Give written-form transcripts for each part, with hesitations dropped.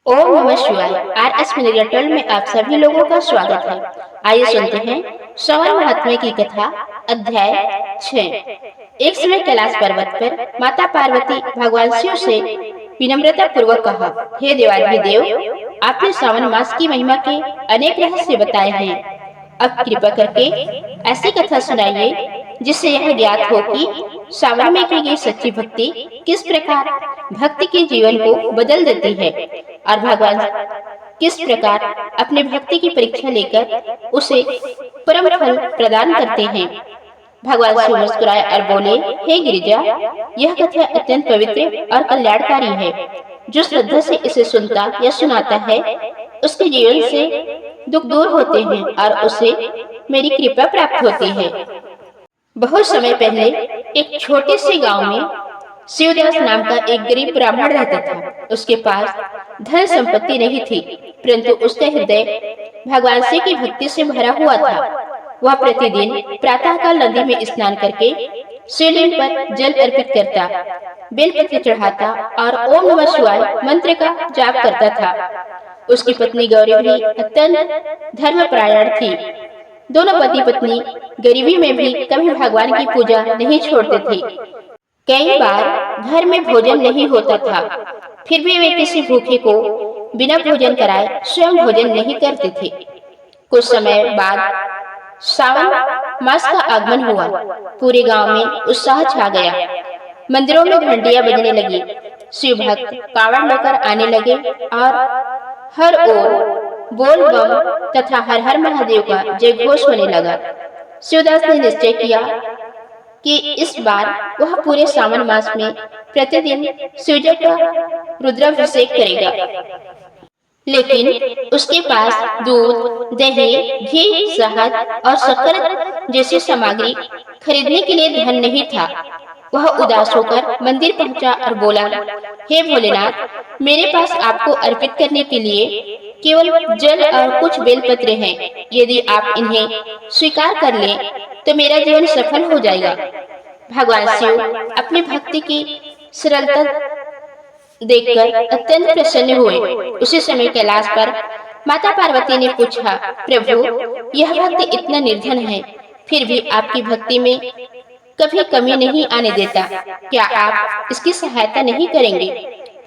ओम नमः शिवाय। आरएस मिनिगेटल में आप सभी लोगों का स्वागत है। आइए सुनते हैं श्रवण महात्म्य की कथा। अध्याय 6। एक समय कैलाश पर्वत पर माता पार्वती भगवान शिव से विनम्रता पूर्वक कहा, हे देवाधिदेव, आपने श्रावण मास की महिमा के अनेक रहस्य बताए हैं। अब कृपा करके ऐसी कथा सुनाइए जिससे यह ज्ञात हो कि श्रावण में की गई सच्ची भक्ति किस प्रकार भक्ति के जीवन को बदल देती है और भगवान किस प्रकार अपने भक्ति की परीक्षा लेकर उसे परम फल प्रदान करते हैं। भगवान शिव मुस्कुराए और बोले, हे गिरिजा, यह कथा अत्यंत पवित्र और कल्याणकारी है। जो श्रद्धा से इसे सुनता या सुनाता है उसके जीवन से दुख दूर होते हैं और उसे मेरी कृपा प्राप्त होती है। बहुत समय पहले एक छोटे से गांव में शिवदास नाम का एक गरीब ब्राह्मण रहता था। उसके पास धन संपत्ति नहीं थी, परंतु उसका हृदय भगवान शिव की भक्ति से भरा हुआ था। वह प्रतिदिन प्रातःकाल नदी में स्नान करके शिवलिंग पर जल अर्पित करता, बेलपत्र चढ़ाता और ओम नमः शिवाय मंत्र का जाप करता था। उसकी पत्नी गौरी भी अत्यंत धर्मपरायण थी। दोनों पति पत्नी गरीबी में भी कभी भगवान की पूजा नहीं छोड़ते थे। कई बार घर में भोजन नहीं होता था, फिर भी वे किसी भूखे को बिना भोजन कराए स्वयं भोजन नहीं करते थे। कुछ समय बाद श्रावण मास का आगमन हुआ। पूरे गांव में उत्साह छा गया। मंदिरों में घंटियां बजने लगी, शिव भक्त कावड़ लेकर आने लगे और हर ओर बोल बम तथा हर हर महादेव का जय घोष होने लगा। शिवदास ने निश्चय किया कि इस बार वह पूरे श्रावण मास में प्रतिदिन शिवजी का रुद्राभिषेक करेगा। लेकिन उसके पास दूध, दही, घी, शहद और शक्कर जैसी सामग्री खरीदने के लिए धन नहीं था। वह उदास होकर मंदिर पहुंचा और बोला, हे भोलेनाथ, मेरे पास आपको अर्पित करने के लिए केवल जल और कुछ बेलपत्र हैं। यदि आप इन्हें स्वीकार कर लें तो मेरा जीवन सफल हो जाएगा। भगवान शिव अपनी भक्ति की सरलता देखकर अत्यंत प्रसन्न हुए। उसी समय कैलाश पर माता पार्वती ने पूछा, प्रभु, यह भक्त इतना निर्धन है, फिर भी आपकी भक्ति में कभी कमी नहीं आने देता। क्या आप इसकी सहायता नहीं करेंगे?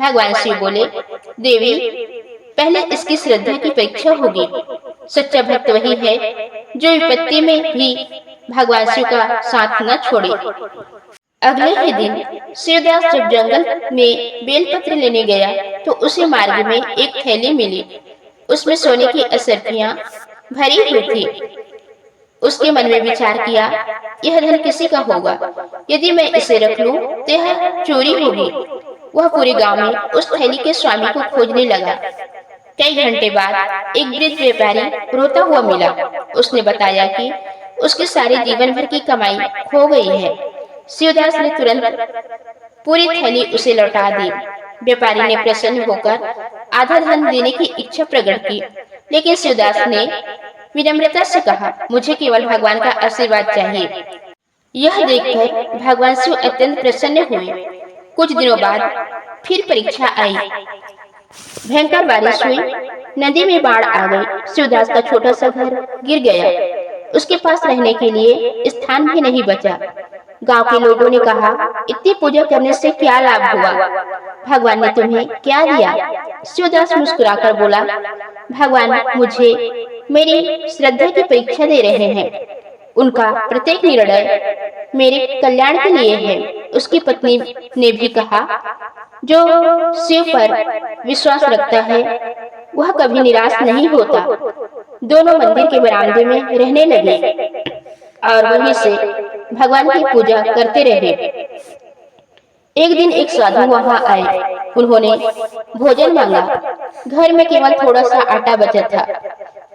भगवान शिव बोले, देवी, पहले इसकी श्रद्धा की परीक्षा होगी। सच्चा भक्त वही है जो विपत्ति में भी भगवान शिव का साथ न छोड़े। अगले ही दिन शिवदास जब जंगल में बेलपत्र लेने गया तो उसे मार्ग में एक थैली मिली। उसमें सोने की असरफियां भरी हुई थी। उसके मन में विचार किया, यह धन किसी का होगा। यदि मैं इसे रख लूं तो यह चोरी होगी। वह पूरे गांव में उस थैली के स्वामी को खोजने लगा। कई घंटे बाद एक वृद्ध व्यापारी रोता हुआ मिला। उसने बताया कि उसकी सारी जीवन भर की कमाई खो गई है। शिवदास ने तुरंत पूरी थैली उसे लौटा दी। व्यापारी ने प्रसन्न होकर आधा धन देने की इच्छा प्रकट की, लेकिन शिवदास ने विनम्रता से कहा, मुझे केवल भगवान का आशीर्वाद चाहिए। यह देखकर भगवान शिव अत्यंत प्रसन्न हुए। कुछ दिनों बाद फिर परीक्षा आई। भयंकर बारिश हुई, नदी में बाढ़ आ गई। शिवदास का छोटा सा घर गिर गया। उसके पास रहने के लिए स्थान भी नहीं बचा। गांव के लोगों ने कहा, इतनी पूजा करने से क्या लाभ हुआ? भगवान ने तुम्हें क्या दिया? शिवदास मुस्कुराकर बोला, भगवान मुझे मेरी श्रद्धा की परीक्षा दे रहे हैं। उनका प्रत्येक निर्णय मेरे कल्याण के लिए है। उसकी पत्नी ने भी कहा, जो शिव पर विश्वास रखता है वह कभी निराश नहीं होता। दोनों मंदिर के बरामदे में रहने लगे और वहीं से भगवान की पूजा करते रहे। एक दिन एक साधु वहां आए। उन्होंने भोजन मांगा। घर में केवल थोड़ा सा आटा बचा था।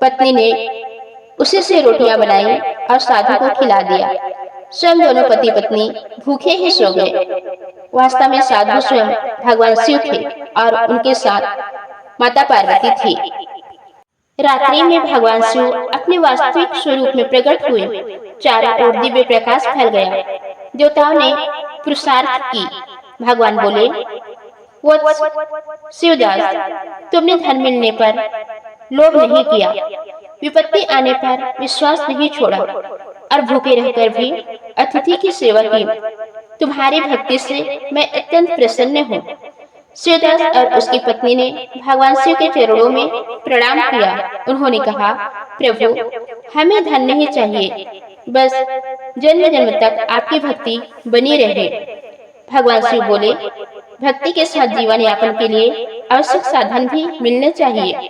पत्नी ने उसी से रोटियां बनाई और साधु को खिला दिया। स्वयं दोनों पति पत्नी भूखे ही सो गए। वास्तव में साधु स्वयं भगवान शिव थे और उनके साथ माता पार्वती थी। रात्रि में भगवान शिव अपने वास्तविक स्वरूप में प्रकट हुए। चारों ओर दिव्य प्रकाश फैल गया। देवताओं ने पुरुषार्थ की। भगवान बोले, वत्स शिवदास, तुमने धन मिलने पर लोभ नहीं किया, विपत्ति आने पर विश्वास नहीं छोड़ा और भूखे रहकर भी अतिथि की सेवा की। तुम्हारी भक्ति से मैं अत्यंत प्रसन्न हूँ। शिवदास और उसकी पत्नी ने भगवान शिव के चरणों में प्रणाम किया। उन्होंने कहा, प्रभु, हमें धन नहीं चाहिए, बस जन्म जन्म तक आपकी भक्ति बनी रहे। भगवान शिव बोले, भक्ति के साथ जीवन यापन के लिए आवश्यक साधन भी मिलने चाहिए,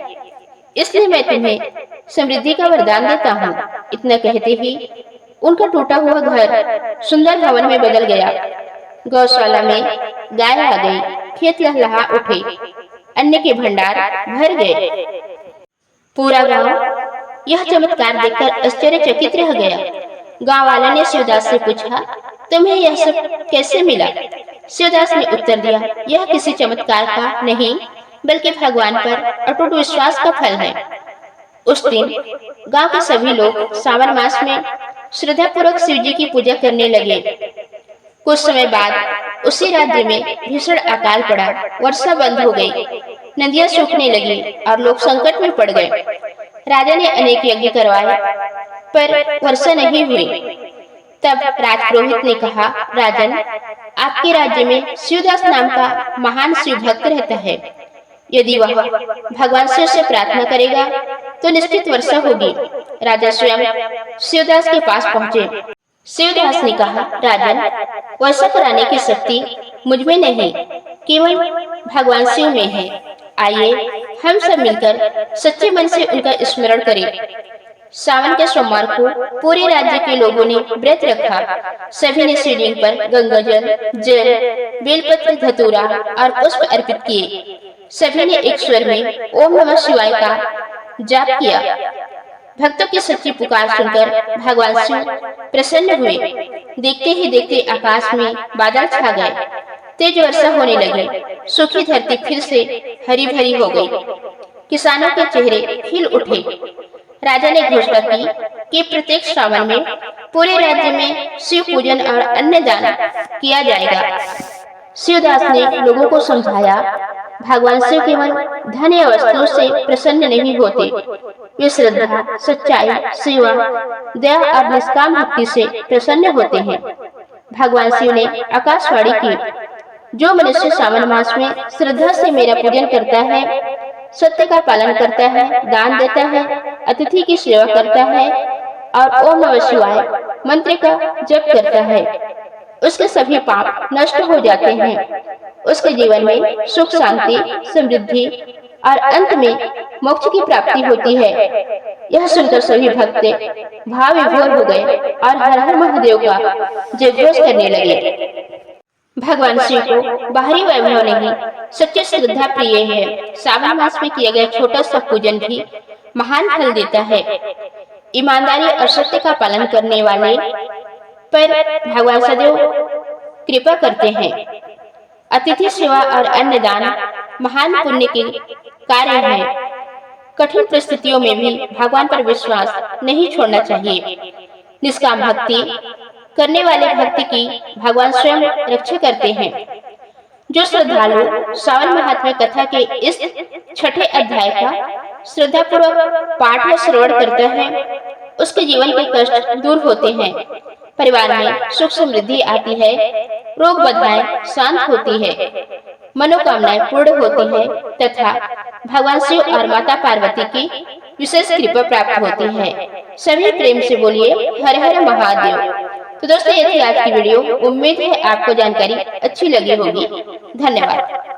इसलिए मैं तुम्हें समृद्धि का वरदान देता हूँ। इतना कहते ही उनका टूटा हुआ घर सुंदर भवन में बदल गया। गौशाला में गाय आ गई, खेत लहलहा उठे, अन्न के भंडार भर गए। पूरा गांव यह चमत्कार देखकर आश्चर्यचकित रह गया। गांव वालों ने शिवदास से पूछा, तुम्हें यह सब कैसे मिला? शिवदास ने उत्तर दिया, यह किसी चमत्कार का नहीं, बल्कि भगवान पर अटूट विश्वास का फल है। उस दिन गांव के सभी लोग सावन मास में श्रद्धा पूर्वक शिव जी की पूजा करने लगे। कुछ समय बाद उसी राज्य में भीषण अकाल पड़ा, वर्षा बंद हो गई, नदियां सूखने लगी और लोग संकट में पड़ गए। राजा ने अनेक यज्ञ करवाए पर वर्षा नहीं हुई। तब राजपुरोहित ने कहा, राजन, आपके राज्य में शिवदास नाम का महान शिव भक्त रहता है। यदि वह भगवान शिव से प्रार्थना करेगा तो निश्चित वर्षा होगी। राजा स्वयं शिवदास के पास पहुँचे। शिवदास ने कहा, राजन, वर्षा कराने की शक्ति मुझ में नहीं, केवल भगवान शिव में है। आइए हम सब मिलकर सच्चे मन से उनका स्मरण करें। सावन के सोमवार को पूरे राज्य के लोगों ने व्रत रखा। सभी ने शिवलिंग पर गंगाजल, जल, बेलपत्र, धतूरा और पुष्प अर्पित किए। सभी ने एक स्वर में ओम नमः शिवाय का जाप किया। भक्तों की सच्ची पुकार सुनकर भगवान शिव प्रसन्न हुए। देखते ही देखते आकाश में बादल छा गए, तेज वर्षा होने लगी, सूखी धरती फिर से हरी भरी हो गई, किसानों के चेहरे खिल उठे। राजा ने घोषणा की कि प्रत्येक श्रावण में पूरे राज्य में शिव पूजन और अन्नदान किया जाएगा। शिवदास ने लोगों को समझाया, भगवान शिव केवल धन या वस्तुओं से प्रसन्न नहीं होते, वे श्रद्धा, सच्चाई, सेवा, दया और निष्काम भक्ति से प्रसन्न होते हैं। भगवान शिव ने आकाशवाणी की, जो मनुष्य सावन मास में श्रद्धा से मेरा पूजन करता है, सत्य का पालन करता है, दान देता है, अतिथि की सेवा करता है और ओम नमः शिवाय मंत्र का जप करता है, उसके सभी पाप नष्ट हो जाते हैं। उसके जीवन में सुख, शांति, समृद्धि और अंत में मोक्ष की प्राप्ति होती है। यह सुनकर सभी भक्त भाव विभोर हो गए और हर हर महादेव का जयघोष करने लगे। भगवान शिव को बाहरी वैभव नहीं, सच्ची श्रद्धा प्रिय है। सावन मास में किया गया छोटा सा पूजन भी महान फल देता है। ईमानदारी और सत्य का पालन करने वाले पर भगवान सदैव कृपा करते हैं। अतिथि सेवा और अन्नदान महान पुण्य के कार्य हैं। कठिन परिस्थितियों में भी भगवान पर विश्वास नहीं छोड़ना चाहिए। निष्काम भक्ति करने वाले भक्त की भगवान स्वयं रक्षा करते हैं। जो श्रद्धालु सावन महात्म्य कथा के इस छठे अध्याय का श्रद्धा पूर्वक पाठ या श्रवण करता है, उसके जीवन के कष्ट दूर होते हैं, परिवार में सुख समृद्धि आती है, रोग बाधाएं शांत होती है, मनोकामनाएं पूर्ण होती है तथा भगवान शिव और माता पार्वती की विशेष कृपा प्राप्त होती है। सभी प्रेम से बोलिए हर हर महादेव। तो दोस्तों, ये थी आज की वीडियो। उम्मीद है आपको जानकारी अच्छी लगी होगी। धन्यवाद।